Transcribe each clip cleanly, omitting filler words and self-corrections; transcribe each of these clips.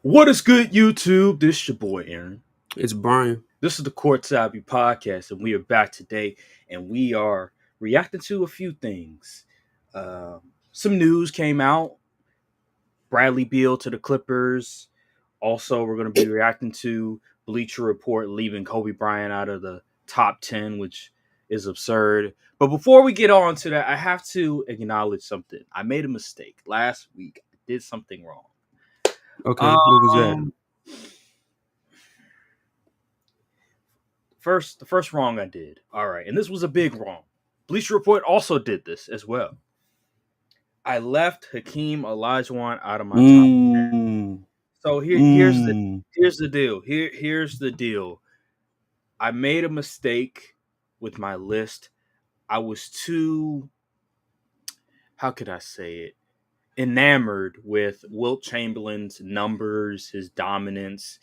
What is good, YouTube? This is your boy Aaron. It's Brian. This is the Courtside podcast, and we are back today, and we are reacting to a few things. Some news came out. Bradley Beal to the Clippers. Also, we're going to be reacting to Bleacher report leaving Kobe Bryant out of the top 10, which is absurd. But before we get on to that, I have to acknowledge something. I made a mistake last week. I did something wrong. Okay, what was that? Um, the first wrong I did. All right, and this was a big wrong. Bleacher Report also did this as well. I left Hakeem Olajuwon out of my top 10. Mm, So mm. here's the deal. Here's the deal. I made a mistake with my list. I was too, how could I say it, enamored with Wilt Chamberlain's numbers, his dominance,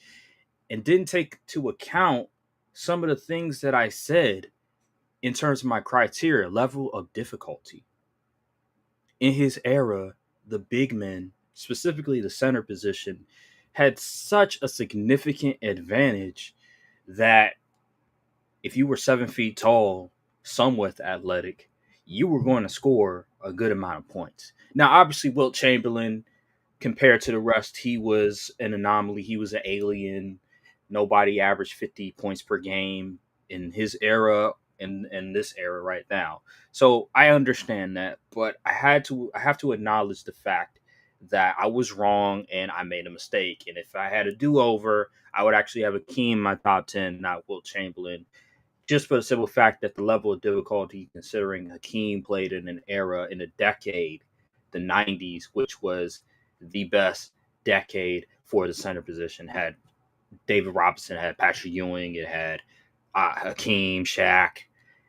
and didn't take into account some of the things that I said in terms of my criteria, level of difficulty. In his era, the big men, specifically the center position, had such a significant advantage that if you were 7 feet tall, somewhat athletic, you were going to score a good amount of points. Now, obviously, Wilt Chamberlain, compared to the rest, he was an anomaly. He was an alien. Nobody averaged 50 points per game in his era in this era right now. So I understand that, but I have to acknowledge the fact that I was wrong and I made a mistake. And if I had a do over, I would actually have Akeem in my top 10, not Wilt Chamberlain, just for the simple fact that the level of difficulty, considering Hakeem played in an era, in a decade, the 90s, which was the best decade for the center position, had David Robinson, had Patrick Ewing, it had Hakeem, Shaq,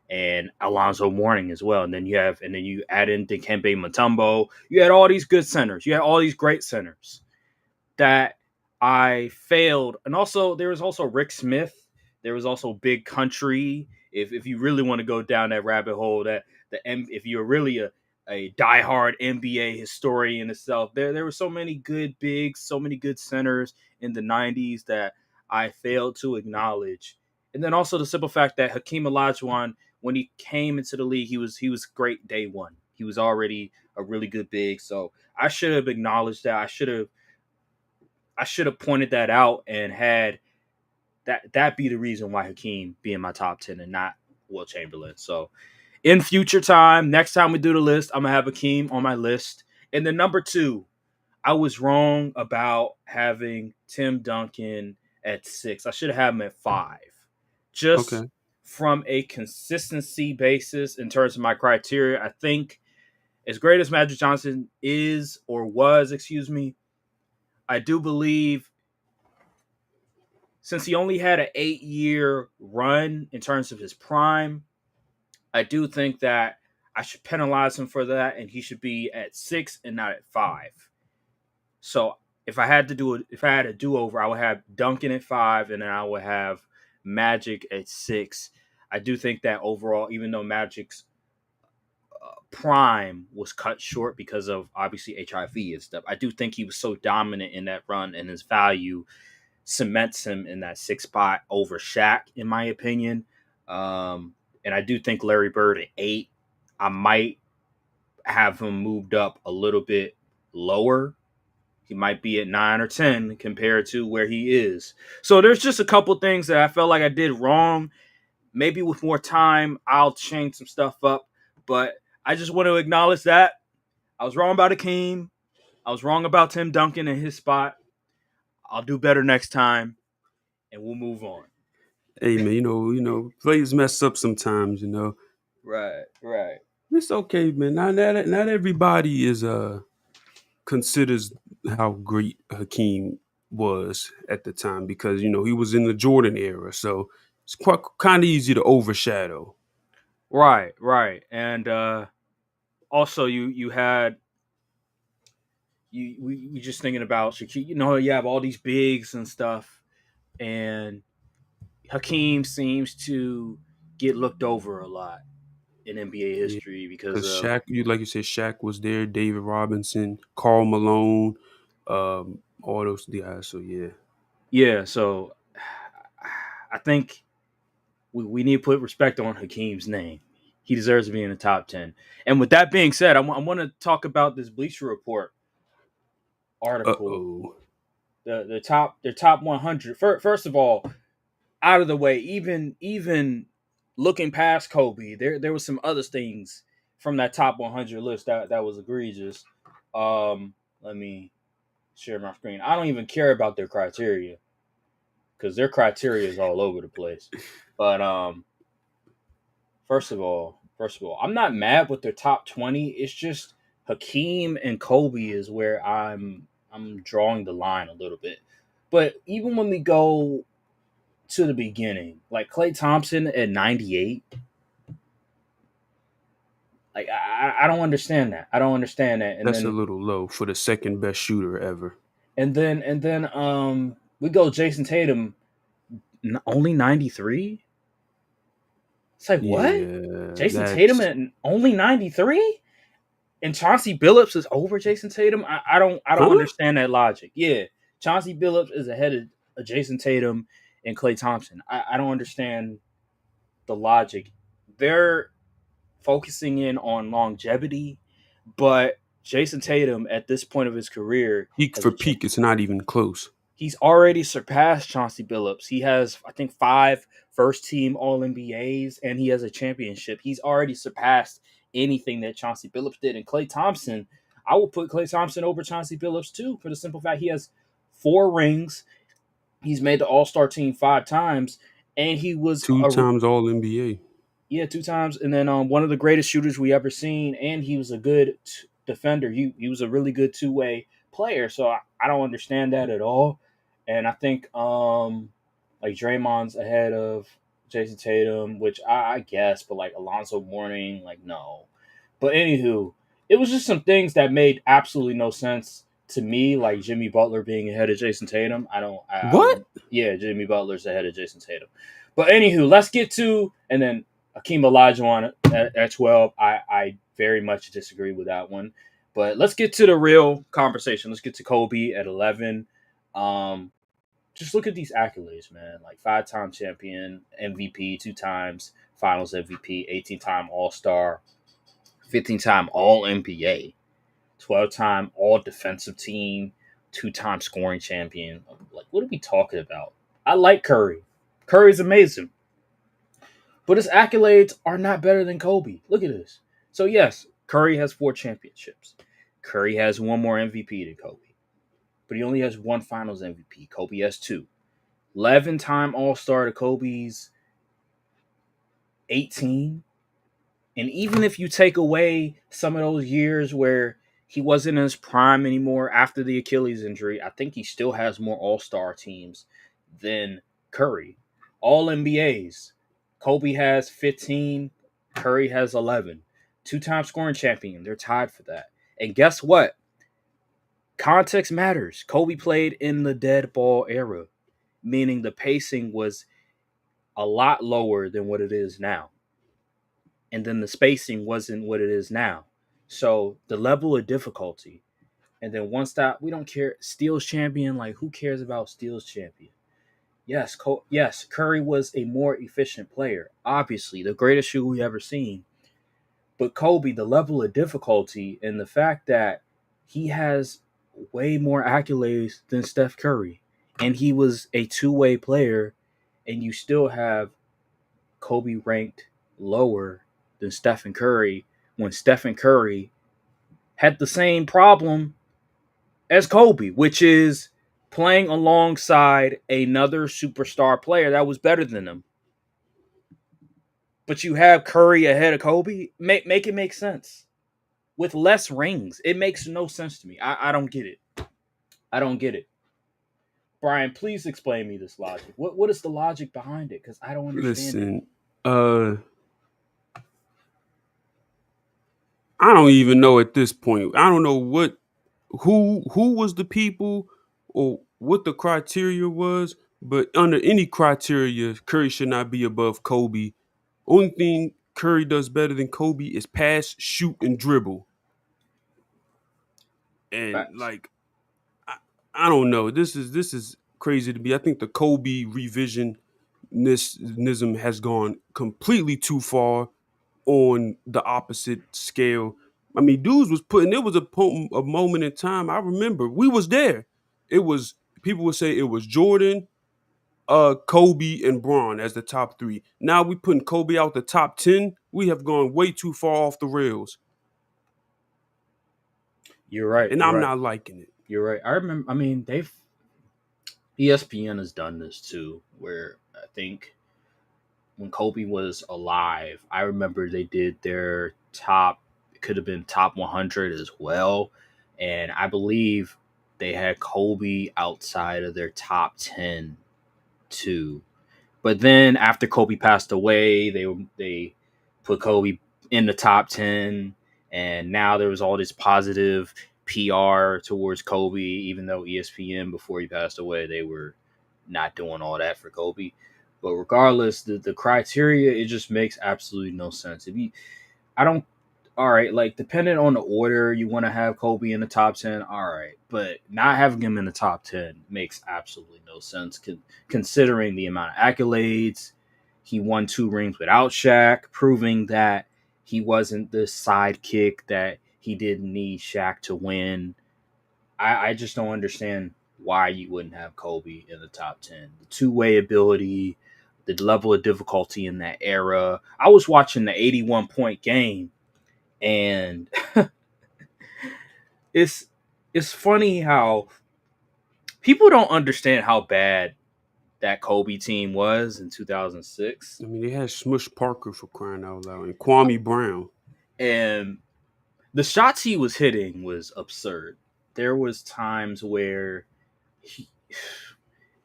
and Alonzo Mourning as well. And then you add in Dikembe Mutombo. You had all these good centers. You had all these great centers that I failed. And also there was also Rick Smith. There was also Big Country. If you really want to go down that rabbit hole, if you're really a diehard NBA historian itself, there were so many good bigs, so many good centers in the 90s that I failed to acknowledge. And then also the simple fact that Hakeem Olajuwon, when he came into the league, he was great day one. He was already a really good big. So I should have acknowledged that. I should have pointed that out and had that be the reason why Hakeem be in my top 10 and not Will Chamberlain. So in future time, next time we do the list, I'm gonna have Hakeem on my list. And then number two, I was wrong about having Tim Duncan at 6. I should have had him at 5. Just Okay. from a consistency basis in terms of my criteria, I think as great as Magic Johnson is or was, excuse me, I do believe since he only had an 8-year run in terms of his prime, I do think that I should penalize him for that, and he should be at 6 and not at 5. So if I had a do over, I would have Duncan at 5, and then I would have Magic at 6. I do think that overall, even though Magic's prime was cut short because of obviously HIV and stuff, I do think he was so dominant in that run, and his value cements him in that 6 spot over Shaq, in my opinion. And I do think Larry Bird at 8, I might have him moved up a little bit lower. He might be at 9 or 10 compared to where he is. So there's just a couple things that I felt like I did wrong. Maybe with more time, I'll change some stuff up. But I just want to acknowledge that I was wrong about Akeem. I was wrong about Tim Duncan in his spot. I'll do better next time, and we'll move on. Hey man, players mess up sometimes. Right, right. It's okay, man. Not everybody is considers how great Hakeem was at the time because he was in the Jordan era, so it's quite kind of easy to overshadow. Right, right. And also you had you just thinking about Shaquille, you have all these bigs and stuff, and Hakeem seems to get looked over a lot in NBA Yeah, history because because of Shaq, like you said, Shaq was there. David Robinson, Karl Malone, all those guys. So yeah, Yeah, so I think we need to put respect on Hakeem's name. He deserves to be in the top 10. And with that being said, I want to talk about this Bleacher Report article. oh, The top 100. First of all, out of the way, even looking past Kobe, there was some other things from that top 100 list that was egregious. Let me share my screen. I don't even care about their criteria because their criteria is all over the place. But first of all, I'm not mad with their top 20. It's just Hakeem and Kobe is where I'm drawing the line a little bit. But even when we go to the beginning, like Klay Thompson at 98, like I don't understand that. I don't understand that. that's a little low for the second best shooter ever. And then we go Jason Tatum only 93. It's like what? Yeah, Jason Tatum that's at only 93? And Chauncey Billups is over Jason Tatum. I don't huh? understand that logic. Yeah, Chauncey Billups is ahead of Jason Tatum and Klay Thompson. I don't understand the logic. They're focusing in on longevity, but Jason Tatum at this point of his career Peak has for peak, it's not even close. he's already surpassed Chauncey Billups. He has, I think, 5 first-team All NBAs, and he has a championship. He's already surpassed anything that Chauncey Billups did. And Klay Thompson, I will put Klay Thompson over Chauncey Billups too, for the simple fact he has 4 rings. He's made the All Star team 5 times, and he was Two a times All NBA. yeah, 2 times, and then one of the greatest shooters we ever seen, and he was a good defender. He was a really good two-way player. So I don't understand that at all, and I think like Draymond's ahead of Jason Tatum, which I guess, but like Alonzo Mourning, like no. But anywho, it was just some things that made absolutely no sense to me, like Jimmy Butler being ahead of Jason Tatum. I What? don't. Yeah, Jimmy Butler's ahead of Jason Tatum. But anywho, let's get to and then Akeem Olajuwon at 12. I very much disagree with that one. But let's get to the real conversation. Let's get to Kobe at 11. Um, just look at these accolades, man. Like 5-time champion, MVP, 2 times Finals MVP, 18-time All Star, 15-time All NBA, 12-time All Defensive Team, 2-time scoring champion. Like, what are we talking about? I like Curry. Curry's amazing. But his accolades are not better than Kobe. Look at this. So, yes, Curry has 4 championships. Curry has one more MVP than Kobe. But he only has one Finals MVP. Kobe has 2. 11-time All Star to Kobe's 18. And even if you take away some of those years where he wasn't in his prime anymore after the Achilles injury, I think he still has more All Star teams than Curry. All NBAs. Kobe has 15, Curry has 11. 2-time scoring champion. They're tied for that. And guess what? Context matters. Kobe played in the dead ball era, meaning the pacing was a lot lower than what it is now. And then the spacing wasn't what it is now. So the level of difficulty, and then once that we don't care, Steals champion, like who cares about Steals champion? Yes, yes, Curry was a more efficient player, obviously the greatest shooter we ever seen. But Kobe, the level of difficulty and the fact that he has way more accolades than Steph Curry, and he was a two-way player, and you still have Kobe ranked lower than Stephen Curry when Stephen Curry had the same problem as Kobe, which is playing alongside another superstar player that was better than him. But you have Curry ahead of Kobe. Make it make sense. With less rings, it makes no sense to me. I don't get it. I don't get it. Brian, please explain me this logic. What is the logic behind it? Because I don't understand it. Listen, I don't even know at this point. I don't know who was the people or what the criteria was, but under any criteria, Curry should not be above Kobe. Only thing Curry does better than Kobe is pass, shoot, and dribble. And Facts. like I don't know. This is crazy to me. I think the Kobe revisionism has gone completely too far on the opposite scale. I mean, dudes was putting. It was a moment in time. I remember we was there. It was people would say it was Jordan, Kobe, and Braun as the top three. Now we putting Kobe out the top 10. We have gone way too far off the rails, You're right. and You're I'm right. not liking it. You're right. I remember. I mean, they've ESPN has done this too, where I think when Kobe was alive, I remember they did their top. It could have been top 100 as well, and I believe they had Kobe outside of their top 10 too. But then after Kobe passed away, they put Kobe in the top 10, and now there was all this positive PR towards Kobe, even though ESPN before he passed away they were not doing all that for Kobe. But regardless, the criteria, it just makes absolutely no sense. If you, I don't all right, like depending on the order you want to have Kobe in the top 10, all right, but not having him in the top 10 makes absolutely no sense considering the amount of accolades. He won 2 rings without Shaq, proving that he wasn't the sidekick that he didn't need Shaq to win. I just don't understand why you wouldn't have Kobe in the top 10. The two-way ability, the level of difficulty in that era. I was watching the 81 point game, and it's it's funny how people don't understand how bad that Kobe team was in 2006, I mean, they had Smush Parker for crying out loud and Kwame Brown. and the shots he was hitting was absurd. There was times where he,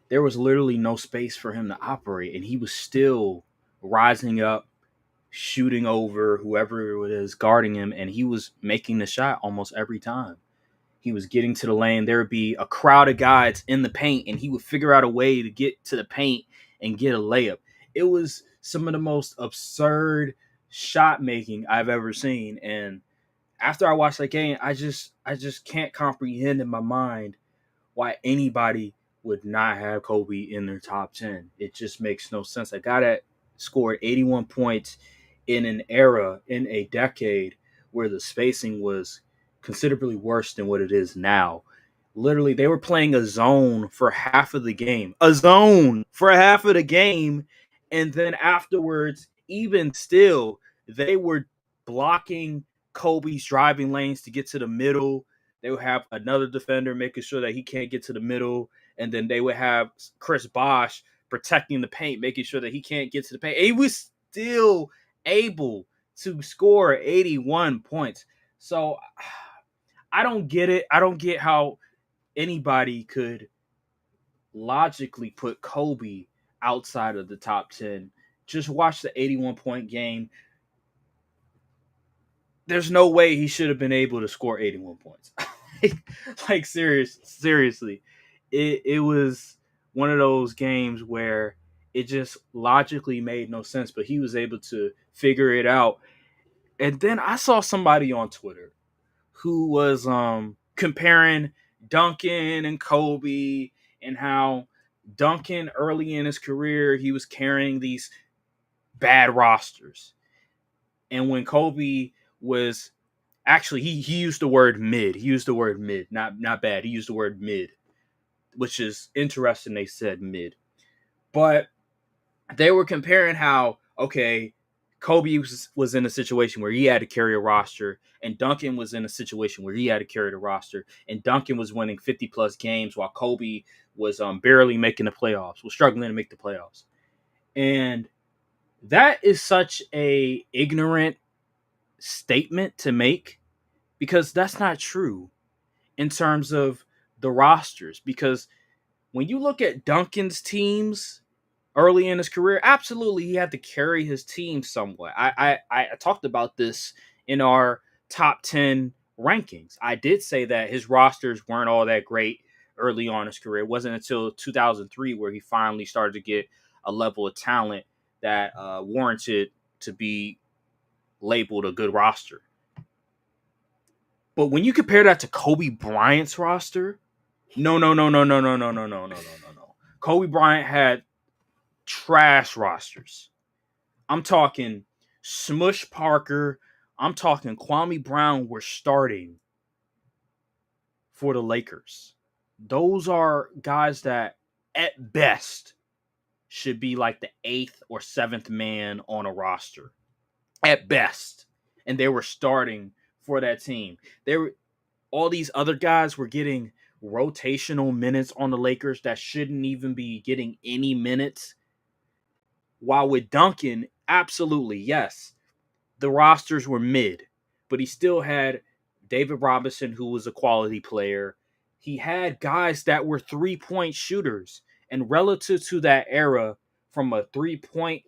there was literally no space for him to operate, and he was still rising up, shooting over whoever it is guarding him, and he was making the shot almost every time. He was getting to the lane. There would be a crowd of guys in the paint, and he would figure out a way to get to the paint and get a layup. It was some of the most absurd shot making I've ever seen. And after I watched that game, I just can't comprehend in my mind why anybody would not have Kobe in their top 10. It just makes no sense. A guy that scored 81 points in an era, in a decade where the spacing was considerably worse than what it is now. Literally, they were playing a zone for half of the game. A zone for half of the game. And then afterwards, even still, they were blocking Kobe's driving lanes to get to the middle. They would have another defender making sure that he can't get to the middle. And then they would have Chris Bosh protecting the paint, making sure that he can't get to the paint. And he was still able to score 81 points. So I don't get it. I don't get how anybody could logically put Kobe outside of the top 10. Just watch the 81 point game. There's no way he should have been able to score 81 points. like seriously. It was one of those games where it just logically made no sense, but he was able to figure it out. And then I saw somebody on Twitter who was comparing Duncan and Kobe, and how Duncan early in his career he was carrying these bad rosters, and when Kobe was actually he used the word mid. He used the word mid, not bad. He used the word mid, which is interesting. They said mid, but they were comparing how okay, Kobe was in a situation where he had to carry a roster, and Duncan was in a situation where he had to carry the roster, and Duncan was winning 50 plus games while Kobe was barely making the playoffs, was struggling to make the playoffs, and that is such a ignorant statement to make because that's not true in terms of the rosters. Because when you look at Duncan's teams early in his career, absolutely he had to carry his team somewhat. I talked about this in our top 10 rankings. I did say that his rosters weren't all that great early on in his career. It wasn't until 2003 where he finally started to get a level of talent that warranted to be labeled a good roster. But when you compare that to Kobe Bryant's roster, No, no, no, no, no, no, no, no, no, no, no, no, no. Kobe Bryant had trash rosters. I'm talking Smush Parker. I'm talking Kwame Brown were starting for the Lakers. Those are guys that, at best, should be like the eighth or seventh man on a roster, at best. And they were starting for that team. They were all these other guys were getting rotational minutes on the Lakers that shouldn't even be getting any minutes. While with Duncan, absolutely yes, the rosters were mid, but he still had David Robinson, who was a quality player. He had guys that were 3-point shooters. And relative to that era, from a 3-point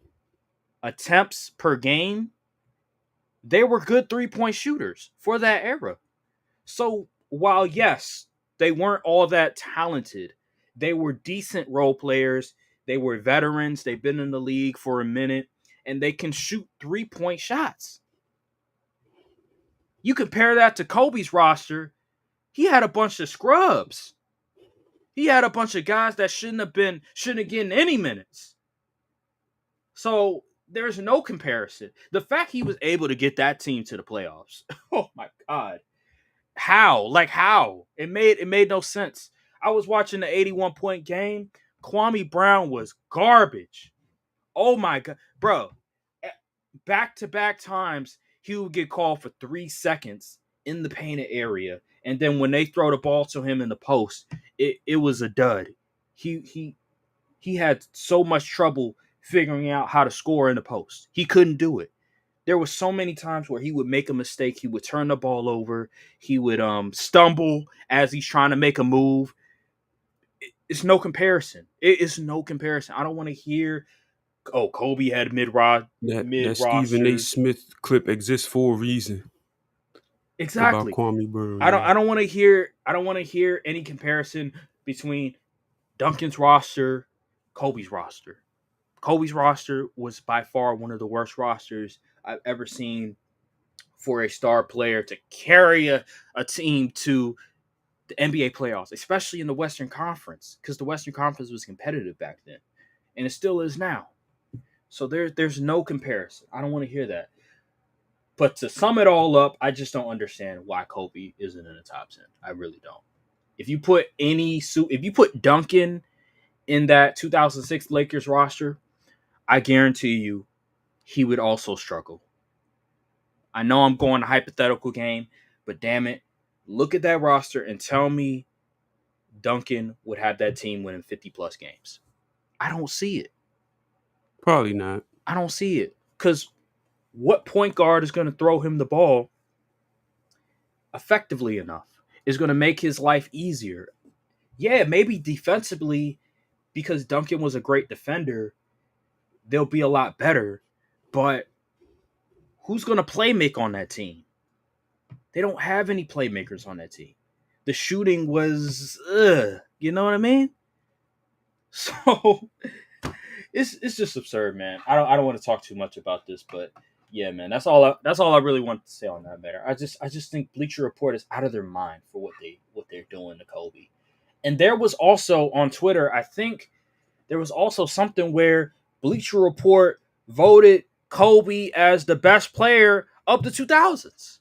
attempts per game, they were good 3-point shooters for that era. So while, yes, they weren't all that talented, they were decent role players. They were veterans. They've been in the league for a minute, and they can shoot 3-point shots. You compare that to Kobe's roster, he had a bunch of scrubs. He had a bunch of guys that shouldn't have getting any minutes. So there's no comparison. The fact he was able to get that team to the playoffs, oh my god, how? Like how? It made no sense. I was watching the 81-point game. Kwame Brown was garbage. Oh my god, bro! Back to back times he would get called for 3 seconds in the painted area, and then when they throw the ball to him in the post, it was a dud. He had so much trouble figuring out how to score in the post. He couldn't do it. There were so many times where he would make a mistake. He would turn the ball over. He would stumble as he's trying to make a move. It's no comparison. It is no comparison. I don't want to hear, oh, Kobe had That mid Stephen A. rosters. Smith clip exists for a reason about Exactly. Kwame Brown. I don't Yeah. I don't want to hear I don't want to hear any comparison between Duncan's roster, Kobe's roster. Kobe's roster was by far one of the worst rosters I've ever seen for a star player to carry a team to the NBA playoffs, especially in the Western Conference, because the Western Conference was competitive back then, and it still is now. So there's no comparison. I don't want to hear that. But to sum it all up, I just don't understand why Kobe isn't in the top 10. I really don't. If you put Duncan in that 2006 Lakers roster, I guarantee you he would also struggle. I know I'm going a hypothetical game, but damn it, look at that roster and tell me Duncan would have that team winning 50 plus games. I don't see it. Probably not. I don't see it. Because what point guard is going to throw him the ball effectively enough? Is going to make his life easier. Yeah, maybe defensively, because Duncan was a great defender, they'll be a lot better. But who's going to play make on that team? They don't have any playmakers on that team. The shooting was, you know what I mean? So it's just absurd, man. I don't want to talk too much about this, but yeah, man, that's all I really wanted to say on that matter. I just think Bleacher Report is out of their mind for what they're doing to Kobe. And there was also on Twitter, I think there was also something where Bleacher Report voted Kobe as the best player of the 2000s.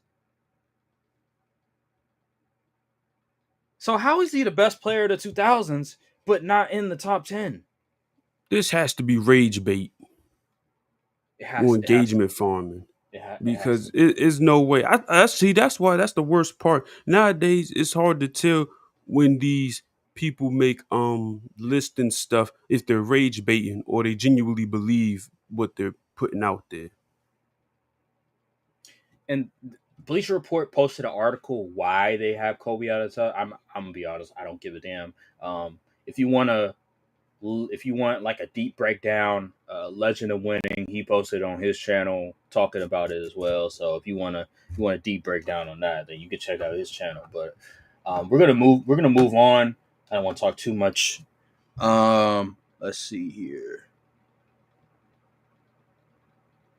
So how is he the best player of the 2000s but not in the top 10? This has to be rage bait It or has it has to engagement be. farming It has to because be. it is no way. I see. That's why that's the worst part. Nowadays, it's hard to tell when these people make lists and stuff if they're rage baiting or they genuinely believe what they're putting out there. And Bleacher Report posted an article why they have Kobe out of the top. I'm gonna be honest, I don't give a damn. If you wanna if you want like a deep breakdown, Legend of Winning, he posted on his channel talking about it as well. So if you want a deep breakdown on that, then you can check out his channel. But we're gonna move on. I don't want to talk too much. Let's see here.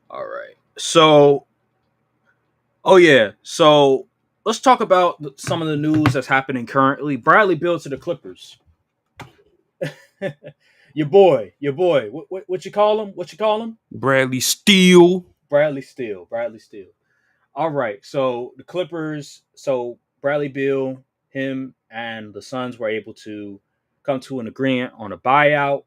All right. So, oh yeah. So let's talk about some of the news that's happening currently. Bradley Beal to the Clippers. your boy. What you call him? What you call him? Bradley Steele. Bradley Steele. Bradley Steele. All right. So the Clippers. So Bradley Beal, him, and the Suns were able to come to an agreement on a buyout,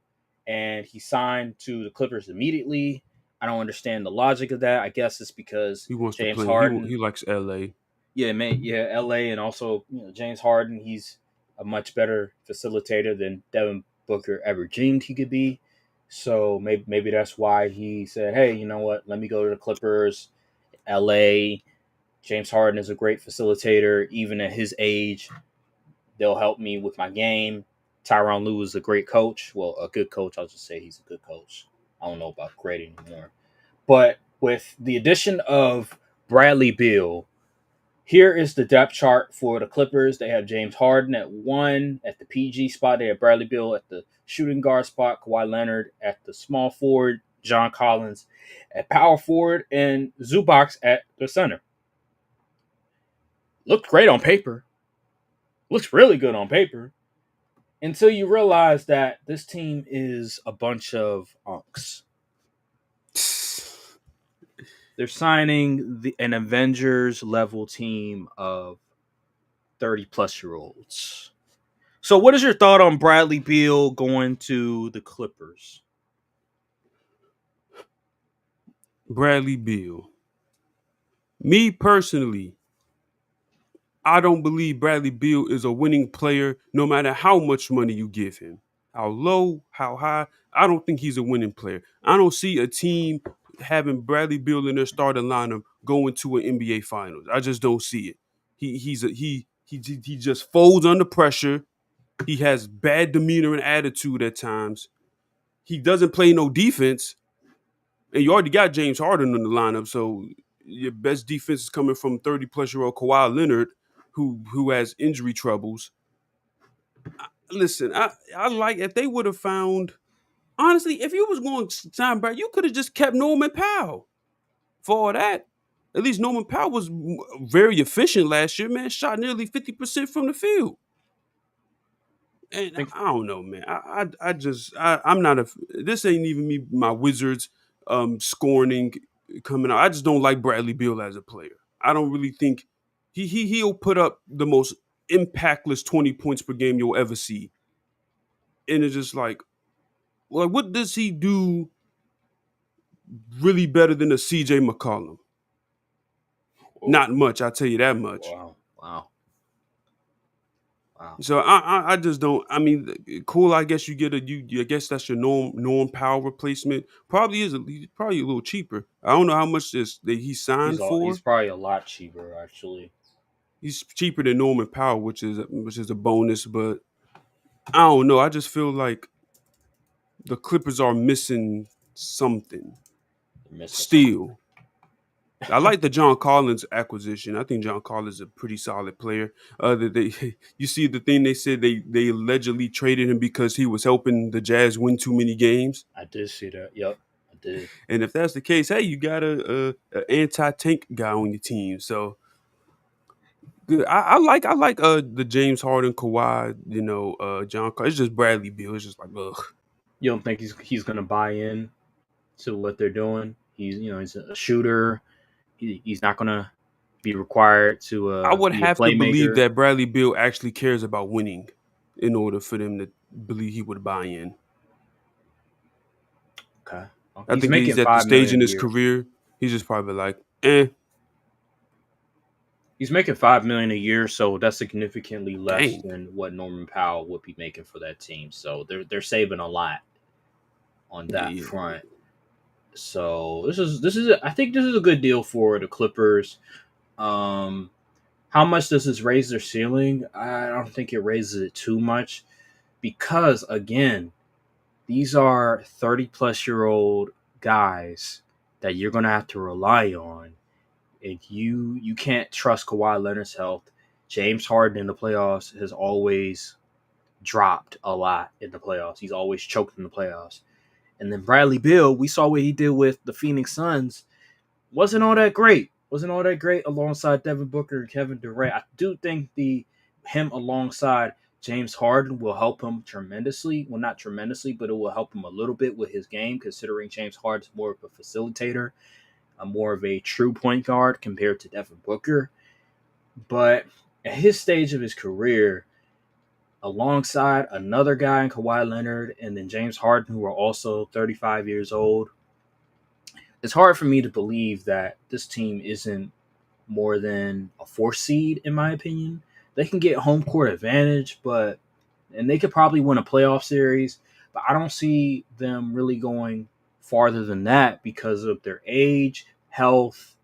and he signed to the Clippers immediately. I don't understand the logic of that. I guess it's because He wants to James play. Harden. He likes L.A. Yeah, man. Yeah, L.A. and also James Harden. He's a much better facilitator than Devin Booker ever dreamed he could be. So maybe that's why he said, "Hey, you know what? Let me go to the Clippers, L.A." James Harden is a great facilitator, even at his age. They'll help me with my game. Tyronn Lue is a great coach. Well, a good coach. I'll just say he's a good coach. I don't know about great anymore. But with the addition of Bradley Beal, here is the depth chart for the Clippers. They have James Harden at 1 at the PG spot. They have Bradley Beal at the shooting guard spot, Kawhi Leonard at the small forward, John Collins at power forward, and Zubac at the center. Looked great on paper. Looks really good on paper. Until you realize that this team is a bunch of unks. They're signing an Avengers level team of 30-plus-year-olds. So, what is your thought on Bradley Beal going to the Clippers? Bradley Beal. Me personally, I don't believe Bradley Beal is a winning player no matter how much money you give him. How low, how high, I don't think he's a winning player. I don't see a team having Bradley Beal in their starting lineup going to an NBA Finals. I just don't see it. He just folds under pressure. He has bad demeanor and attitude at times. He doesn't play no defense. And you already got James Harden in the lineup, so your best defense is coming from 30-plus-year-old Kawhi Leonard, who has injury troubles. Listen, I like if they would have found honestly, if you was going to sign Brad, you could have just kept Norman Powell for all that. At least Norman Powell was very efficient last year, man. Shot nearly 50% from the field. And Think I don't know, man. I'm not a. This ain't even me. My Wizards scorning coming out. I just don't like Bradley Beal as a player. I don't really think he'll put up the most impactless 20 points per game you'll ever see. And it's just like what does he do really better than a CJ McCollum? oh, Not much, I'll tell you that much. wow. So I just don't. I mean, cool. I guess you get I guess that's your Norm Powell replacement. Probably is probably a little cheaper. I don't know how much this that he signed He's for. probably a lot cheaper, actually. He's cheaper than Norman Powell, which is a bonus. But I don't know. I just feel like the Clippers are missing something. They're missing something. Still, I like the John Collins acquisition. I think John Collins is a pretty solid player. You see the thing they said they allegedly traded him because he was helping the Jazz win too many games. I did see that. Yep, I did. And if that's the case, hey, you got a anti-tank guy on your team. So good. I like the James Harden, Kawhi, John Collins. It's just Bradley Beal. It's just like ugh. You don't think he's gonna buy in to what they're doing? He's a shooter. He's not gonna be required to I would be a have to believe playmaker. that Bradley Beal actually cares about winning in order for them to believe he would buy in. Okay. Well, I he's think he's making at the stage 5 million in a his year. career. He's just probably like, eh, He's making 5 million a year, so that's significantly less dang. than what Norman Powell would be making for that team. So they're saving a lot on Yeah, that yeah, yeah. front. So I think this is a good deal for the Clippers. Um, how much does this raise their ceiling? I don't think it raises it too much because again, these are 30-plus-year-old guys that you're gonna have to rely on. And you can't trust Kawhi Leonard's health. James Harden in the playoffs has always dropped a lot in the playoffs. He's always choked in the playoffs. And then Bradley Beal, we saw what he did with the Phoenix Suns. Wasn't all that great. wasn't all that great alongside Devin Booker and Kevin Durant. I do think the him alongside James Harden will help him tremendously. Well, not tremendously, but it will help him a little bit with his game, considering James Harden's more of a facilitator, a more of a true point guard compared to Devin Booker. But at his stage of his career, alongside another guy in Kawhi Leonard and then James Harden, who are also 35 years old, it's hard for me to believe that this team isn't more than a four seed, in my opinion. They can get home court advantage, but and they could probably win a playoff series, but I don't see them really going farther than that because of their age, health,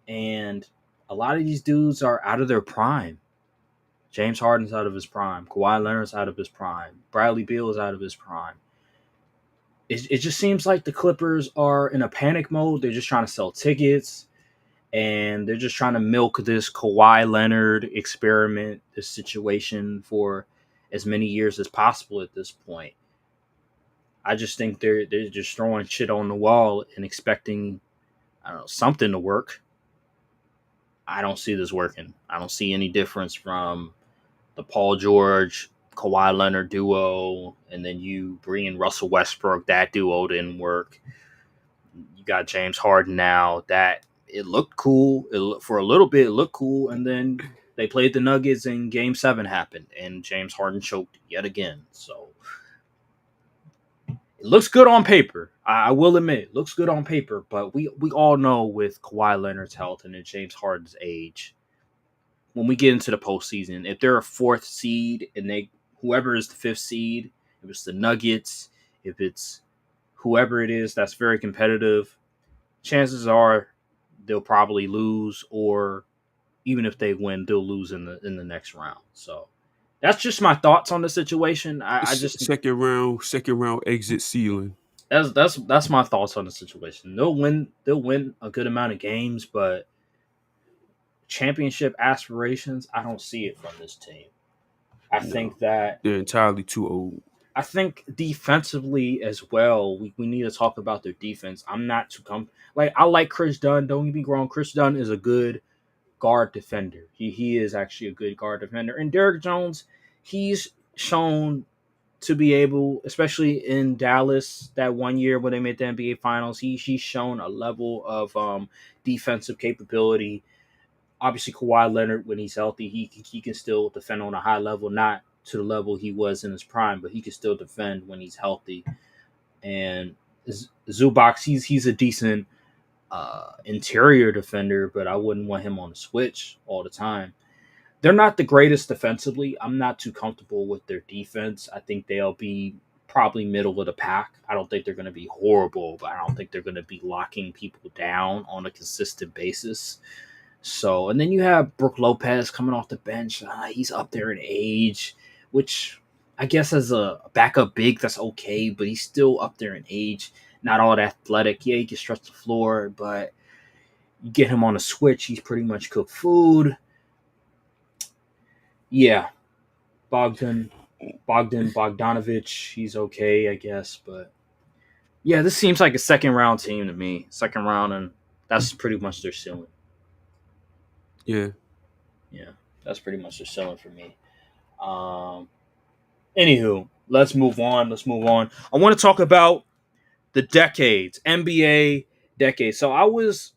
and a lot of these dudes are out of their prime. James Harden's out of his prime. Kawhi Leonard's out of his prime. Bradley Beal is out of his prime. It just seems like the Clippers are in a panic mode. They're just trying to sell tickets and they're just trying to milk this Kawhi Leonard experiment, this situation for as many years as possible at this point. I just think they're just throwing shit on the wall and expecting, I don't know, something to work. I don't see this working. I don't see any difference from the Paul George Kawhi Leonard duo, and then you bring in Russell Westbrook. That duo didn't work. You got James Harden now. That it looked cool for a little bit. It looked cool, and then they played the Nuggets, and Game 7 happened, and James Harden choked yet again. So it looks good on paper. I will admit, it looks good on paper, but we all know with Kawhi Leonard's health and then James Harden's age, when we get into the postseason, if they're a fourth seed and they whoever is the fifth seed, if it's the Nuggets, if it's whoever it is that's very competitive, chances are they'll probably lose, or even if they win, they'll lose in the next round. So that's just my thoughts on the situation. I just Second round exit ceiling. that's my thoughts on the situation. They'll win a good amount of games, but championship aspirations, I don't see it from this team. I No, think that they're entirely too old. I think defensively as well, we need to talk about their defense. I'm not too like I like Chris Dunn. Don't get me wrong. Chris Dunn is a good guard defender. He is actually a good guard defender. And Derrick Jones, he's shown to be able, especially in Dallas that one year when they made the NBA Finals, he's shown a level of defensive capability. Obviously, Kawhi Leonard, when he's healthy, he can still defend on a high level, not to the level he was in his prime, but he can still defend when he's healthy. And Zubac, he's a decent interior defender, but I wouldn't want him on the switch all the time. They're not the greatest defensively. I'm not too comfortable with their defense. I think they'll be probably middle of the pack. I don't think they're going to be horrible, but I don't think they're going to be locking people down on a consistent basis. So, and then you have Brook Lopez coming off the bench. He's up there in age, which I guess as a backup big, that's okay, but he's still up there in age. Not all that athletic. Yeah, he can stretch the floor, but you get him on a switch, he's pretty much cooked food. Yeah, Bogdanovich, he's okay, I guess, but yeah, this seems like a second round team to me. Second round, and that's pretty much their ceiling. Yeah. Yeah, that's pretty much their ceiling for me. Um, Anywho, let's move on. Let's move on. I want to talk about the decades, NBA decades. So I was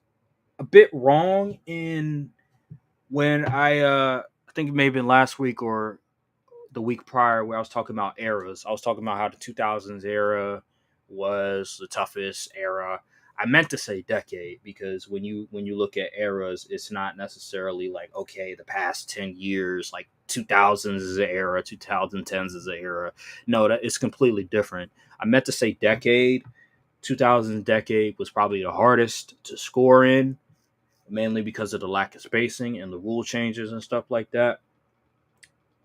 a bit wrong in when I think it may have been last week or the week prior where I was talking about eras. I was talking about how the 2000s era was the toughest era. I meant to say decade because when you look at eras, it's not necessarily like okay, the past 10 years, like 2000s is an era, 2010s is an era. No, that it's completely different. I meant to say decade. 2000s decade was probably the hardest to score in, mainly because of the lack of spacing and the rule changes and stuff like that.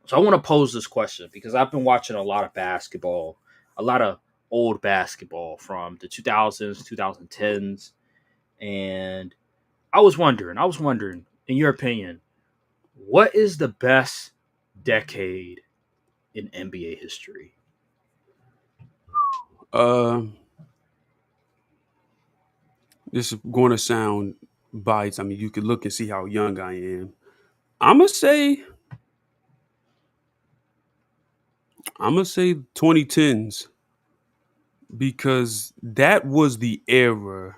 So I want to pose this question because I've been watching a lot of basketball, a lot of old basketball from the 2000s, 2010s, and I was wondering, in your opinion, what is the best decade in NBA history? Uh, this is going to sound bites. I mean, you could look and see how young I am. I'm gonna say I'm gonna say 2010s because that was the era.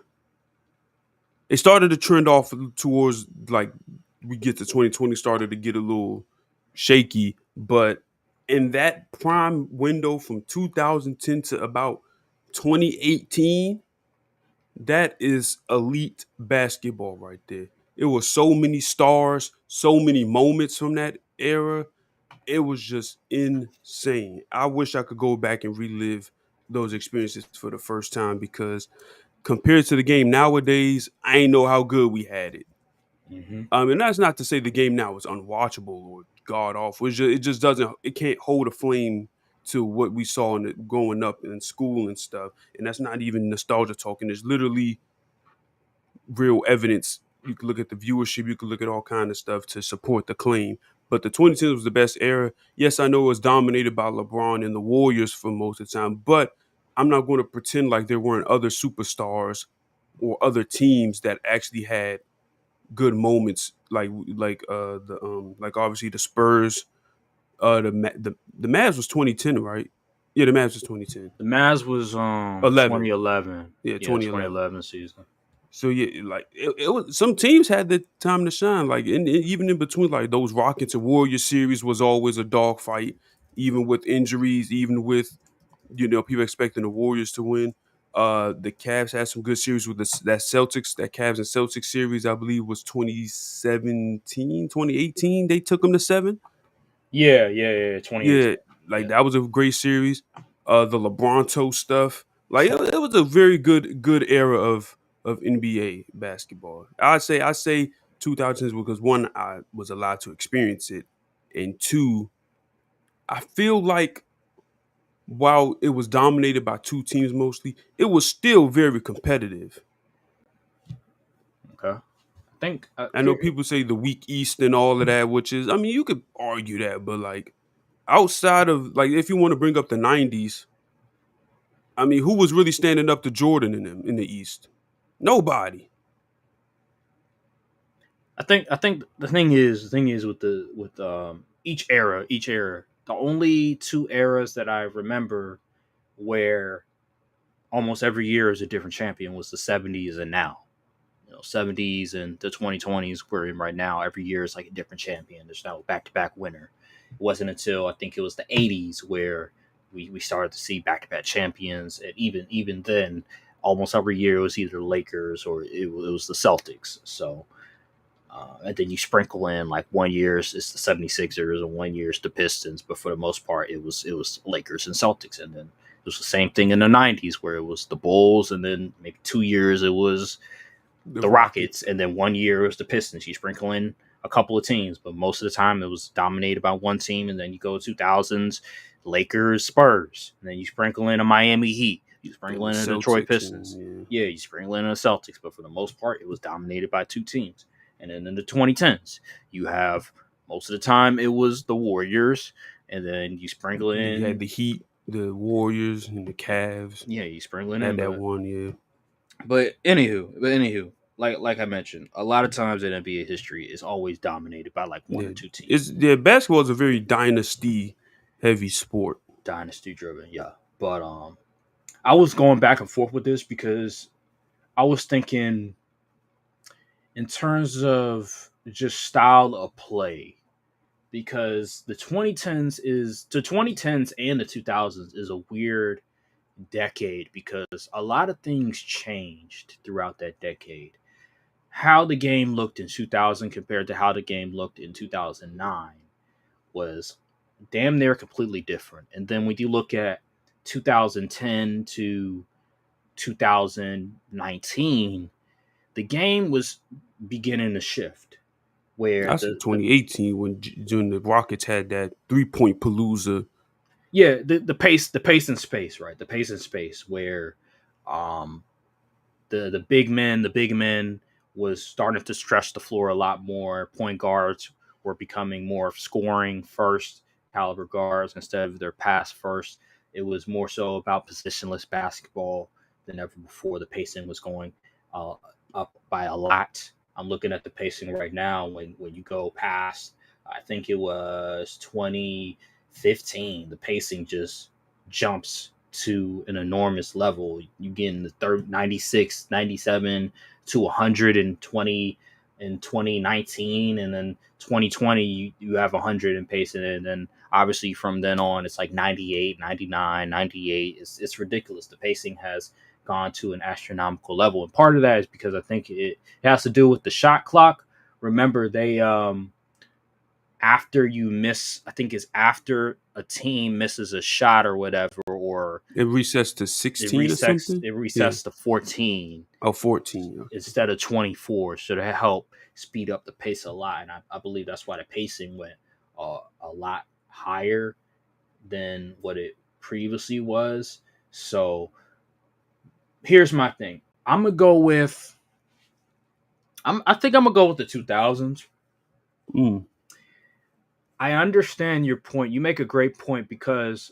It started to trend off towards like we get to 2020, started to get a little shaky, but in that prime window from 2010 to about 2018, that is elite basketball right there. It was so many stars, so many moments from that era. It was just insane. I wish I could go back and relive those experiences for the first time because compared to the game nowadays, I ain't know how good we had it. Hmm. And that's not to say the game now is unwatchable or god awful. It just doesn't. It can't hold a flame to what we saw in growing up in school and stuff. And that's not even nostalgia talking. It's literally real evidence. You can look at the viewership. You can look at all kind of stuff to support the claim. But the 2010s was the best era. Yes, I know it was dominated by LeBron and the Warriors for most of the time, but I'm not going to pretend like there weren't other superstars or other teams that actually had good moments like obviously the Spurs the Mavs was 2010, right? Yeah, the Mavs was 2010. The Mavs was 11. 2011. Yeah, Yeah, 2011. 2011 season. So yeah, like it was some teams had the time to shine. Like even in between, like those Rockets and Warriors series was always a dogfight, even with injuries, even with people expecting the Warriors to win. The Cavs had some good series with that Cavs and Celtics series. I believe was 2017, 2018. They took them to 7. Yeah, yeah, yeah. 2018. Yeah, like Yeah. that was a great series. The LeBronto stuff, like it was a very good era of NBA basketball. I say 2000s because one, I was allowed to experience it, and two, I feel like while it was dominated by two teams mostly, it was still very competitive. Okay. I think I know here. people say the weak East and all of that, which is, I mean, you could argue that, but like outside of like if you want to bring up the 90s, I mean, who was really standing up to Jordan in them in the East? Nobody. I think the thing is with each era, the only two eras that I remember where almost every year is a different champion was the 70s and now. 70s and the 2020s we're in right now. Every year is like a different champion. There's no back to back winner. It wasn't until I think it was the 80s where we started to see back to back champions, and even then, almost every year it was either Lakers or it was the Celtics. So and then you sprinkle in like one year it's the 76ers and one year it's the Pistons, but for the most part it was Lakers and Celtics, and then it was the same thing in the 90s where it was the Bulls, and then maybe 2 years it was The the Rockets, Rockets. and then one year it was the Pistons. You sprinkle in a couple of teams, but most of the time it was dominated by one team, and then you go 2000s Lakers, Spurs, and then you sprinkle in a Miami Heat, you And sprinkle the in a Detroit Celtics Pistons, and yeah, you sprinkle in a Celtics, but for the most part it was dominated by two teams. And then in the 2010s you have most of the time it was the Warriors, and then you sprinkle yeah. You had in the Heat, the Warriors, and the Cavs. yeah, you sprinkle in Had them, that one year. but anywho, like I mentioned, a lot of times in NBA history is always dominated by like one or Yeah. two teams. Basketball is a very dynasty heavy sport. Dynasty driven, yeah. But I was going back and forth with this because I was thinking in terms of just style of play, because the 2010s and the 2000s is a weird decade because a lot of things changed throughout that decade. How the game looked in 2000 compared to how the game looked in 2009 was damn near completely different. And then when you look at 2010 to 2019, the game was beginning to shift where I say the 2018 when the Rockets had that 3-point palooza. yeah, the pace and space, right? The pace and space where um the big men was starting to stretch the floor a lot more. Point guards were becoming more scoring first caliber guards instead of their pass first. It was more so about positionless basketball than ever before. The pacing was going uh, up by a lot. I'm looking at the pacing right now. When you go past, I think it was 2015, the pacing just jumps to an enormous level. You get in the 96, 97 to 120 in 2019, and then 2020 you have 100 in pacing, and then obviously from then on it's like 98, 99, 98. It's ridiculous. The pacing has gone to an astronomical level, and part of that is because I think it has to do with the shot clock. Remember, they after you miss, I think it's after a team misses a shot or whatever, or It resets to 16 or something? it Yeah. resets to 14 Oh, 14. Okay. instead of 24. So that help speed up the pace a lot, and I believe that's why the pacing went a lot higher than what it previously was. So here's my thing. I think I'm gonna go with the 2000s. Mm. I understand your point. You make a great point because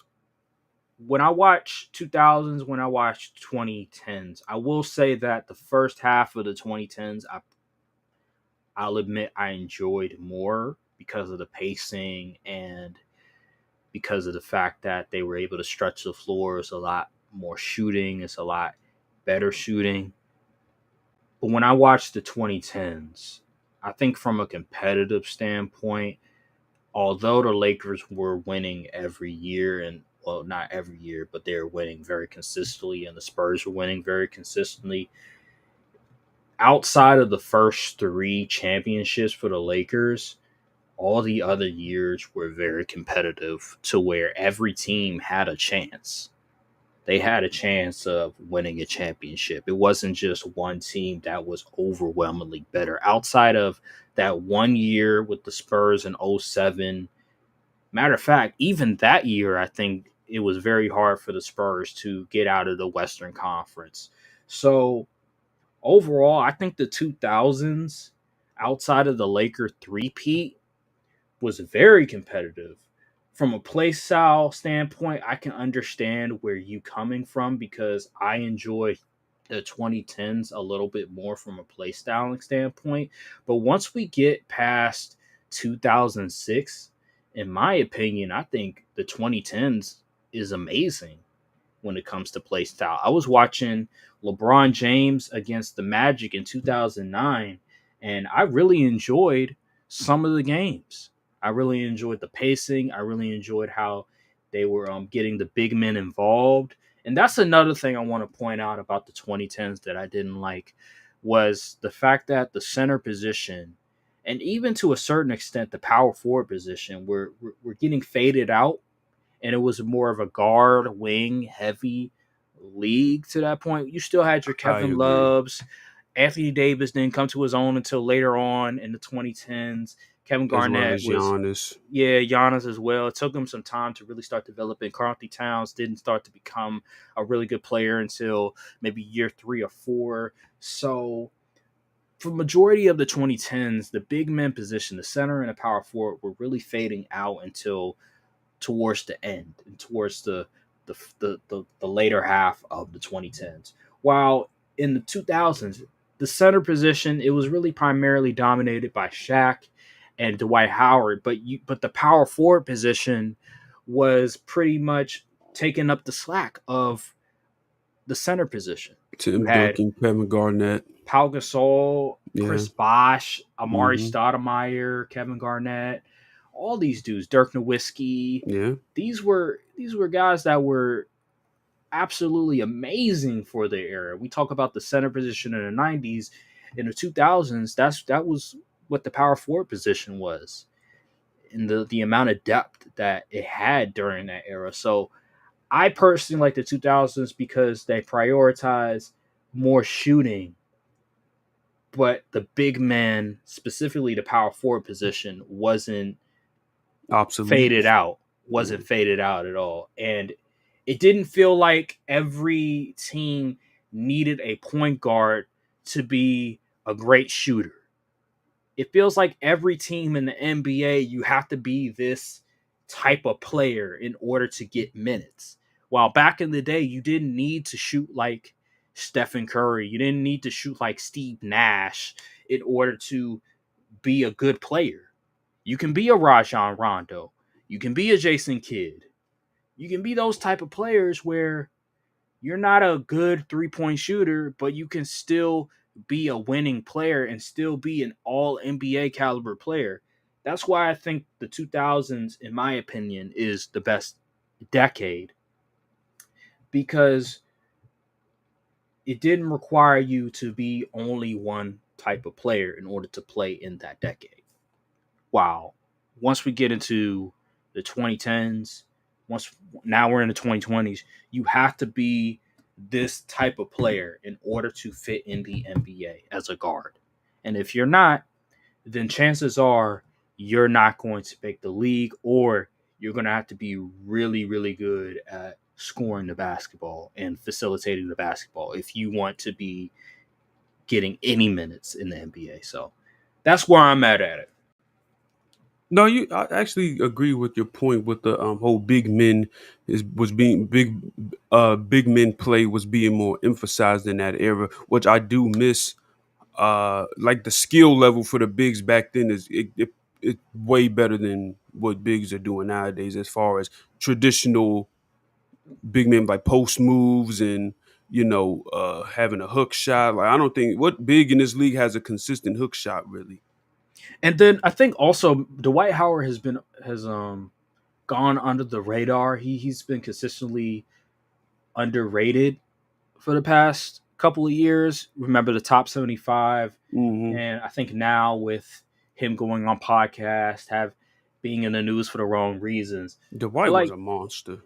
when I watch 2000s, when I watch 2010s, I will say that the first half of the 2010s, I'll admit I enjoyed more because of the pacing and because of the fact that they were able to stretch the floor. It's a lot more shooting. It's a lot better shooting. But when I watch the 2010s, I think from a competitive standpoint, although the Lakers were winning every year, and well, not every year, but they were winning very consistently, and the Spurs were winning very consistently. Outside of the first three championships for the Lakers, all the other years were very competitive to where every team had a chance. They had a chance of winning a championship. It wasn't just one team that was overwhelmingly better. Outside of that one year with the Spurs in '07. Matter of fact, even that year, I think it was very hard for the Spurs to get out of the Western Conference. So overall, I think the 2000s, outside of the Laker three-peat, was very competitive. From a play style standpoint, I can understand where you coming from because I enjoy the 2010s a little bit more from a play styling standpoint. But once we get past 2006, in my opinion, I think the 2010s is amazing when it comes to play style. I was watching LeBron James against the Magic in 2009, and I really enjoyed some of the games. I really enjoyed the pacing. I really enjoyed how they were getting the big men involved. And that's another thing I want to point out about the 2010s that I didn't like was the fact that the center position and even to a certain extent the power forward position were getting faded out, and it was more of a guard wing heavy league to that point. You still had your I Kevin agree. Loves. Anthony Davis didn't come to his own until later on in the 2010s. Kevin As well Garnett as was, Giannis. yeah, Giannis as well. It took him some time to really start developing. Karl Anthony Towns didn't start to become a really good player until maybe year 3 or 4. So for majority of the 2010s, the big men position, the center and the power forward, were really fading out until towards the end and towards the later half of the 2010s. While in the 2000s, the center position it was really primarily dominated by Shaq and Dwight Howard, but the power forward position was pretty much taking up the slack of the center position. You Tim had Duncan, Kevin Garnett. Pau Gasol, Yeah. Chris Bosh, Amari Hmm. Stoudemire, Kevin Garnett, all these dudes, Dirk Nowitzki. Yeah. These were guys that were absolutely amazing for their era. We talk about the center position in the '90s, in the 2000s. That was what the power forward position was, and the amount of depth that it had during that era. So I personally like the 2000s because they prioritize more shooting, but the big man, specifically the power forward position, Obsolete. faded out. Yeah. Wasn't faded out at all. And it didn't feel like every team needed a point guard to be a great shooter. It feels like every team in the NBA, you have to be this type of player in order to get minutes. While back in the day, you didn't need to shoot like Stephen Curry. You didn't need to shoot like Steve Nash in order to be a good player. You can be a Rajon Rondo. You can be a Jason Kidd. You can be those type of players where you're not a good 3-point shooter, but you can still be a winning player and still be an all NBA caliber player. That's why I think the 2000s, in my opinion, is the best decade because it didn't require you to be only one type of player in order to play in that decade. Wow. Once we get into the 2010s, once now we're in the 2020s, you have to be this type of player in order to fit in the NBA as a guard. And if you're not, then chances are you're not going to make the league, or you're going to have to be really, really good at scoring the basketball and facilitating the basketball if you want to be getting any minutes in the NBA. So that's where I'm at it. No, I actually agree with your point with the whole big men is was being big men play was being more emphasized in that era, which I do miss. Like the skill level for the bigs back then it way better than what bigs are doing nowadays as far as traditional big men like post moves and having a hook shot. Like I don't think what big in this league has a consistent hook shot really. And then I think also Dwight Howard has gone under the radar. He's been consistently underrated for the past couple of years. Remember the top 75, Hmm. and I think now with him going on podcast, have being in the news for the wrong reasons, I feel Dwight was like a monster.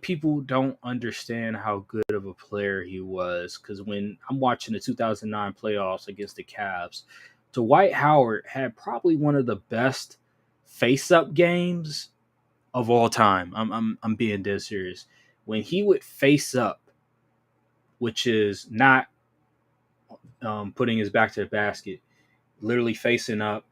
people don't understand how good of a player he was because when I'm watching the 2009 playoffs against the Cavs, Dwight Howard had probably one of the best face-up games of all time. I'm being dead serious. When he would face up, which is not putting his back to the basket, literally facing up,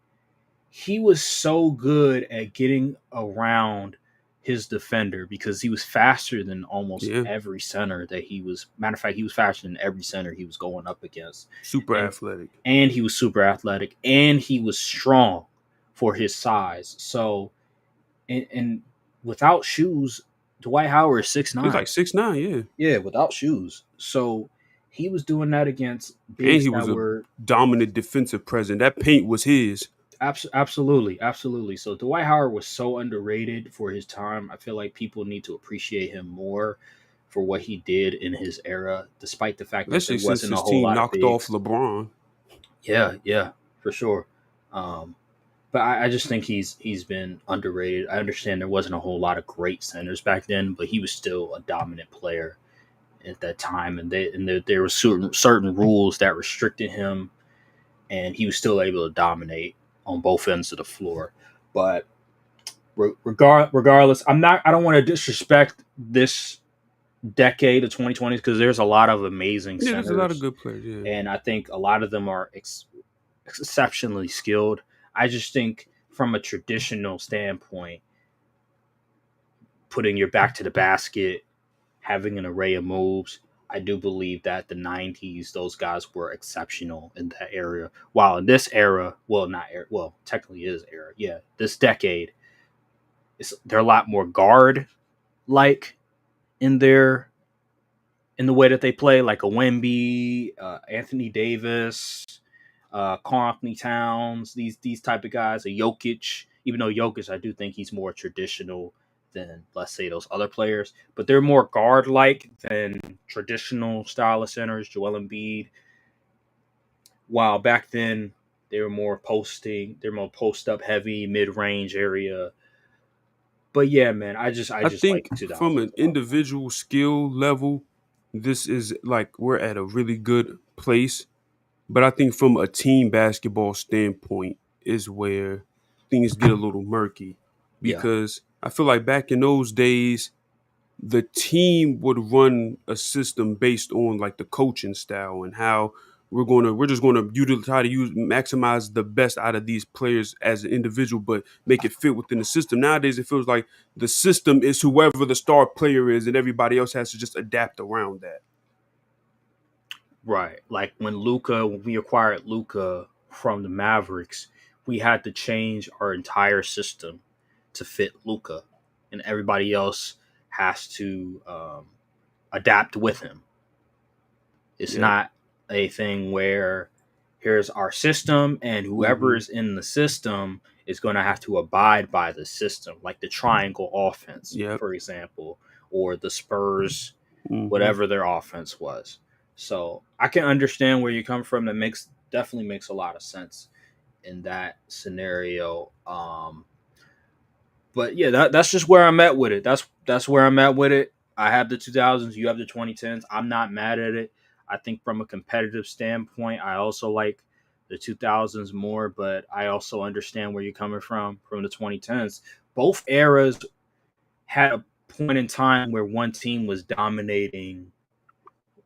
he was so good at getting around his defender because he was faster than almost Yeah, every center that he was. Matter of fact, he was faster than every center he was going up against, super and athletic. he was super athletic and he was strong for his size. So, and without shoes, Dwight Howard is six He's nine. like 6'9", yeah, Yeah, without shoes. So he was doing that against and bigs he that was a were dominant defensive presence. That paint was his. absolutely, absolutely. So Dwight Howard was so underrated for his time. I feel like people need to appreciate him more for what he did in his era, despite the fact that there Especially since wasn't a his whole team lot of knocked off bigs. LeBron. Yeah, yeah, for sure. Um, but I just think he's been underrated. I understand there wasn't a whole lot of great centers back then, but he was still a dominant player at that time, and there were certain rules that restricted him, and he was still able to dominate on both ends of the floor. But regardless, I don't want to disrespect this decade of 2020s because there's a lot of amazing Yeah, there's a lot of centers, good players. Yeah, and I think a lot of them are exceptionally skilled. I just think from a traditional standpoint, putting your back to the basket, having an array of moves. I do believe that the 90s, those guys were exceptional in that area. While in this era, well, not era, well, technically it is era. Yeah, this decade, they're a lot more guard like in their in the way that they play, like a Wemby, Anthony Davis, Karl Anthony Towns, these type of guys, a Jokic. Even though Jokic, I do think he's more traditional than let's say those other players, but they're more guard like than traditional style of centers. Joel Embiid, while back then they're more post up heavy, mid range area. But yeah, man, I I just think like 2000s from an a lot. individual skill level, this is like we're at a really good place. But I think from a team basketball standpoint is where things get a little murky Yeah, because I feel like back in those days, the team would run a system based on like the coaching style and how we're just gonna try to use maximize the best out of these players as an individual, but make it fit within the system. Nowadays, it feels like the system is whoever the star player is, and everybody else has to just adapt around that. right. Like when we acquired Luca. from the Mavericks, we had to change our entire system to fit Luca, and everybody else has to adapt with him. It's Yep. not a thing where here's our system and whoever Mm-hmm. is in the system is going to have to abide by the system, like the triangle offense, Yep. for example, or the Spurs, Mm-hmm. whatever their offense was. So I can understand where you come from. That makes definitely makes a lot of sense in that scenario. But yeah, that's just where I'm at with it. That's where I'm at with it. I have the 2000s, you have the 2010s. I'm not mad at it. I think from a competitive standpoint, I also like the 2000s more, but I also understand where you're coming from the 2010s. Both eras had a point in time where one team was dominating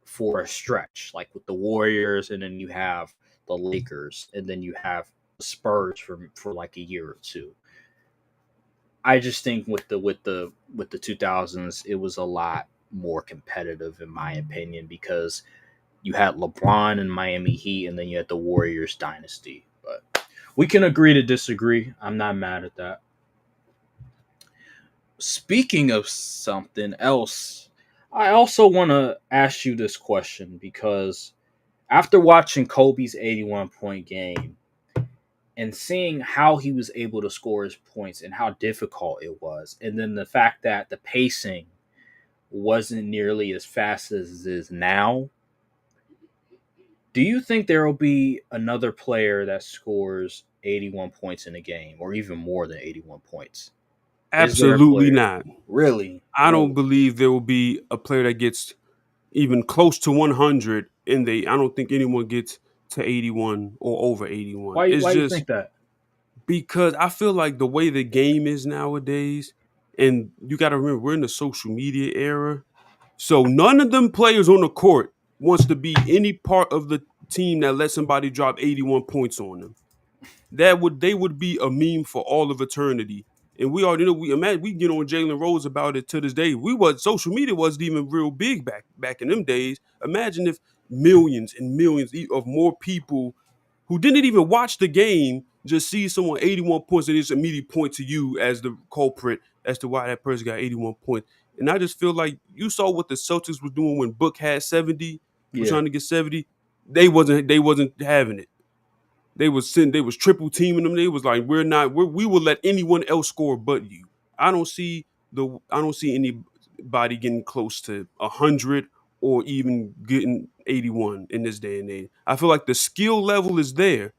for a stretch, like with the Warriors, and then you have the Lakers, and then you have the Spurs for like a year or two. I just think with the 2000s, it was a lot more competitive in my opinion because you had LeBron and Miami Heat, and then you had the Warriors dynasty. But we can agree to disagree. I'm not mad at that. Speaking of something else, I also want to ask you this question because after watching Kobe's 81 point game and seeing how he was able to score his points and how difficult it was, and then the fact that the pacing wasn't nearly as fast as it is now, do you think there will be another player that scores 81 points in a game or even more than 81 points? Is there a Absolutely player? not. Really? I don't Really? believe there will be a player that gets even close to 100 and they I don't think anyone gets to 81 or over 81. It's Why you just think that? because I feel like the way the game is nowadays, and you got to remember we're in the social media era, so none of them players on the court wants to be any part of the team that lets somebody drop 81 points on them. They would be a meme for all of eternity. And we already know we imagine we get on Jalen Rose about it to this day. We was social media wasn't even real big back in them days. Imagine if millions and millions of more people who didn't even watch the game just see someone 81 points and just immediately point to you as the culprit as to why that person got 81 points. And I just feel like you saw what the Celtics were doing when Book had 70, was Yeah. trying to get 70. They wasn't having it. They was triple teaming them. They was like, we will let anyone else score but you. I don't see anybody getting close to 100 or even getting 81 in this day and age. I feel like the skill level is there.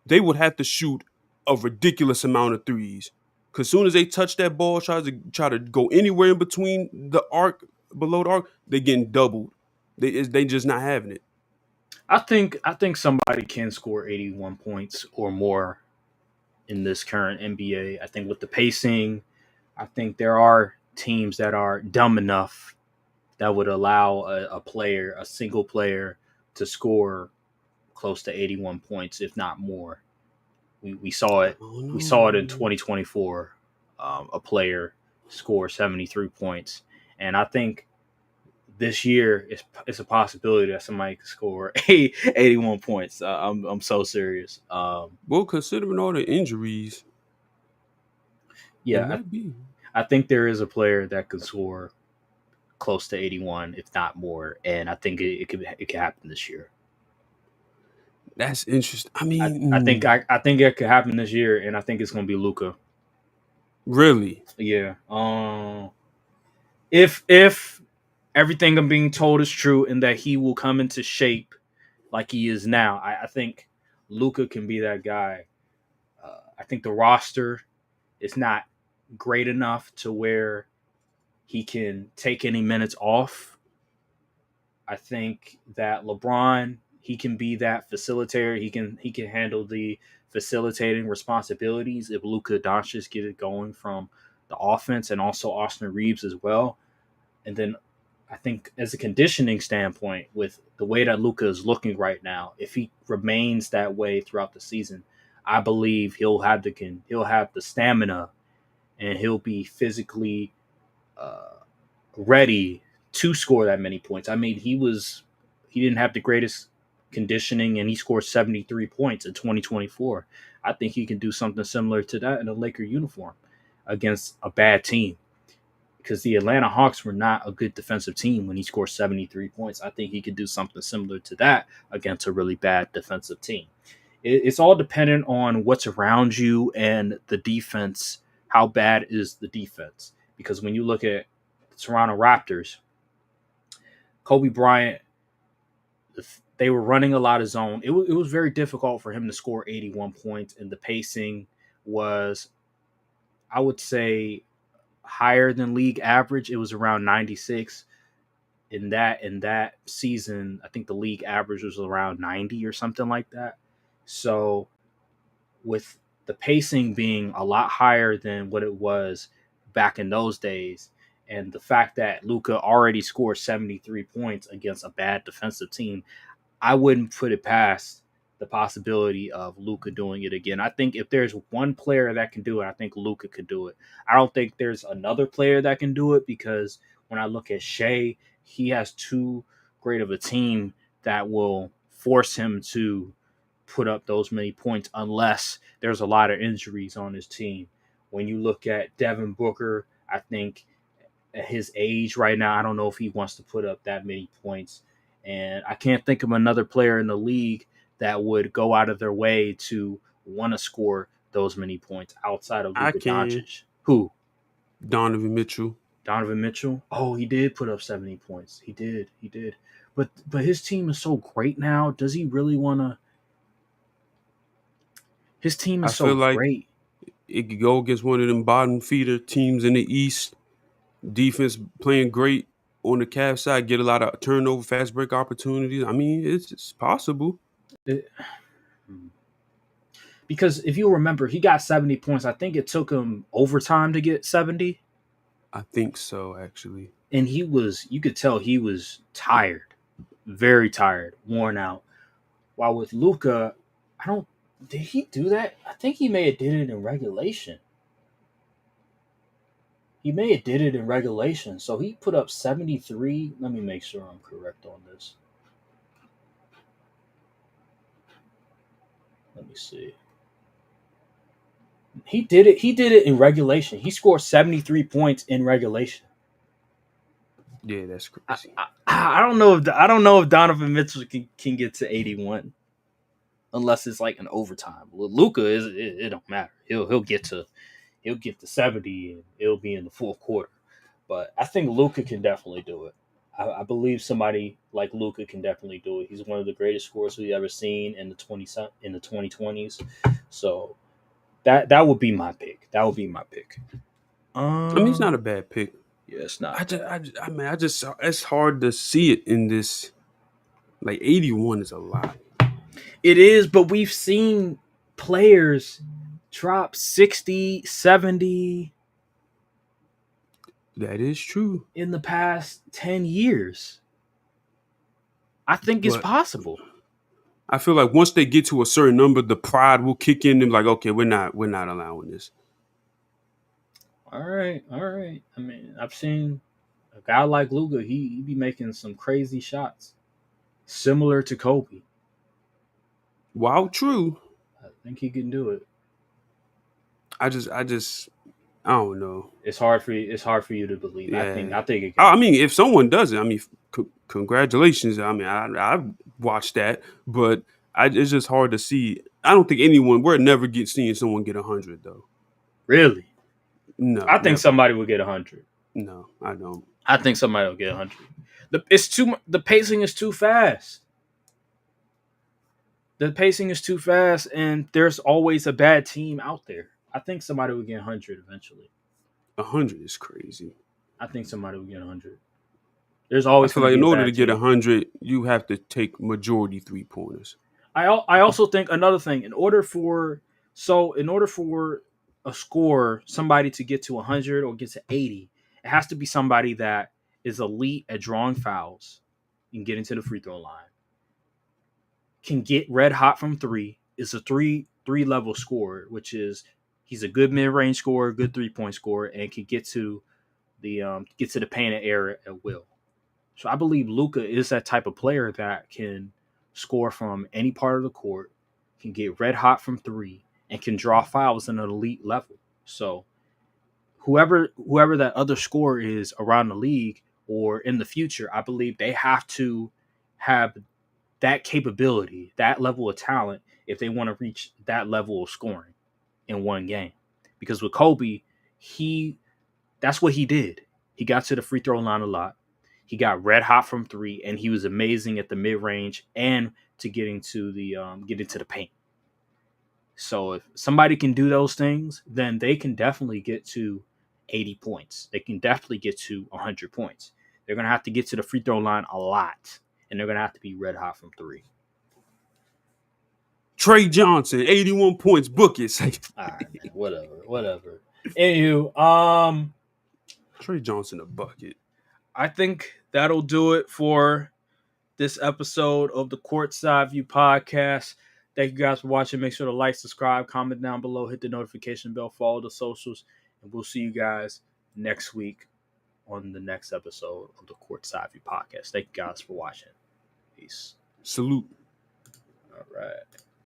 They would have to shoot a ridiculous amount of threes. Cause soon as they touch that ball, try to go anywhere in between the arc, below the arc, they getting doubled. They just not having it. I think somebody can score 81 points or more in this current NBA. I think with the pacing, I think there are teams that are dumb enough that would allow a single player, to score close to 81 points, if not more. We saw I it. don't We saw it in know. 2024. A player score 73 points, and I think this year it's a possibility that somebody could score 81 points. I'm so serious. Well, considering all the injuries, it Yeah, might be. I think there is a player that could score close to 81, if not more, and I think it could happen this year. That's interesting. I I, mean, I think I think it could happen this year, and I think it's going to be Luca. really? Yeah. If everything I'm being told is true, and that he will come into shape like he is now, I think Luca can be that guy. I think the roster is not great enough to where he can take any minutes off. I think that LeBron, he can be that facilitator. He can handle the facilitating responsibilities if Luka Doncic get it going from the offense, and also Austin Reeves as well. And then I think as a conditioning standpoint, with the way that Luka is looking right now, if he remains that way throughout the season, I believe he'll have the stamina, and he'll be physically uh, ready to score that many points. I mean, he didn't have the greatest. conditioning, and he scored 73 points in 2024. I think he can do something similar to that in a Laker uniform against a bad team, because the Atlanta Hawks were not a good defensive team when he scored 73 points. I think he could do something similar to that against a really bad defensive team. It's all dependent on what's around you and the defense. How bad is the defense? Because when you look at the Toronto Raptors, Kobe Bryant, they were running a lot of zone. It was very difficult for him to score 81 points, and the pacing was, I would say, higher than league average. It was around 96. In that season, I think the league average was around 90 or something like that. So with the pacing being a lot higher than what it was back in those days, and the fact that Luka already scored 73 points against a bad defensive team, I wouldn't put it past the possibility of Luka doing it again. I think if there's one player that can do it, I think Luka could do it. I don't think there's another player that can do it, because when I look at Shea, he has too great of a team that will force him to put up those many points unless there's a lot of injuries on his team. When you look at Devin Booker, I think at his age right now, I don't know if he wants to put up that many points. And I can't think of another player in the league that would go out of their way to want to score those many points outside of I Luka can. Doncic. Who? Donovan Mitchell. Donovan Mitchell? Oh, he did put up 70 points. He did. He did. But his team is so great now. Does he really want to? His team I is so feel like great. it could go against one of them bottom feeder teams in the East. Defense playing great on the Cavs side, get a lot of turnover, fast break opportunities. I mean, it's possible. It- because if you remember, he got 70 points. I think it took him overtime to get 70. I think so, actually. And you could tell he was tired, very tired, worn out. While with Luca, I don't, did he do that? I think he may have did it in regulation. He may have did it in regulation. So he put up 73. Let me make sure I'm correct on this. Let me see. He did it in regulation. He scored 73 points in regulation. Yeah, that's I, crazy. I, I don't know if Donovan Mitchell can get to 81 unless it's like an overtime. With Luca, it don't matter. He'll get to 70 and it'll be in the fourth quarter. But I think Luca can definitely do it. I believe somebody like Luca can definitely do it. He's one of the greatest scorers we've ever seen in the 2020s. So that would be my pick. That would be my pick. I mean, it's not Um, a bad pick. yeah, it's not bad. I mean, it's hard to see it in this. Like 81 is a lot. It is, but we've seen players drop 60, 70 That is true. in the past 10 years. I think it's But possible. I feel like once they get to a certain number, the pride will kick in. And like, okay, we're not allowing this. All right, all right. I mean, I've seen a guy like Luga. He be making some crazy shots, similar to Kobe. While true, I think he can do it. I just, I don't know. It's hard for you. It's hard for you to believe. Yeah. I think it can I happen. mean, if someone does it, I mean, congratulations. I mean, I watched that, but it's just hard to see. I don't think anyone. We're never seeing someone get 100 though. Really, No, I think never. somebody will get 100. No, I don't. I think somebody will get 100. It's too. The pacing is too fast. The pacing is too fast, and there's always a bad team out there. I think somebody will get 100 eventually. 100 is crazy. I think somebody will get 100. There's I always feel going to like be in a order to bad get team. 100, you have to take majority 3 pointers. I also think another thing, in order for a score, somebody to get to 100 or get to 80, it has to be somebody that is elite at drawing fouls and getting to the free throw line, can get red hot from three, is a three level scorer, which is he's a good mid range scorer, good 3 point scorer, and can get to the painted area at will. So I believe Luca is that type of player that can score from any part of the court, can get red hot from three, and can draw fouls at an elite level. So whoever that other scorer is around the league or in the future, I believe they have to have that capability, that level of talent, if they want to reach that level of scoring in one game. Because with Kobe, he that's what he did. He got to the free throw line a lot. He got red hot from three, and he was amazing at the mid range and to get into the paint. So if somebody can do those things, then they can definitely get to 80 points. They can definitely get to 100 points. They're gonna have to get to the free throw line a lot, and they're gonna have to be red hot from three. Trey Johnson, 81 points. Book it. All right, man. Whatever. Anywho, Trey Johnson a bucket. I think that'll do it for this episode of the Courtside View podcast. Thank you guys for watching. Make sure to like, subscribe, comment down below, hit the notification bell, follow the socials, and we'll see you guys next week on the next episode of the Courtside View podcast. Thank you guys for watching. Peace. Salute. All right.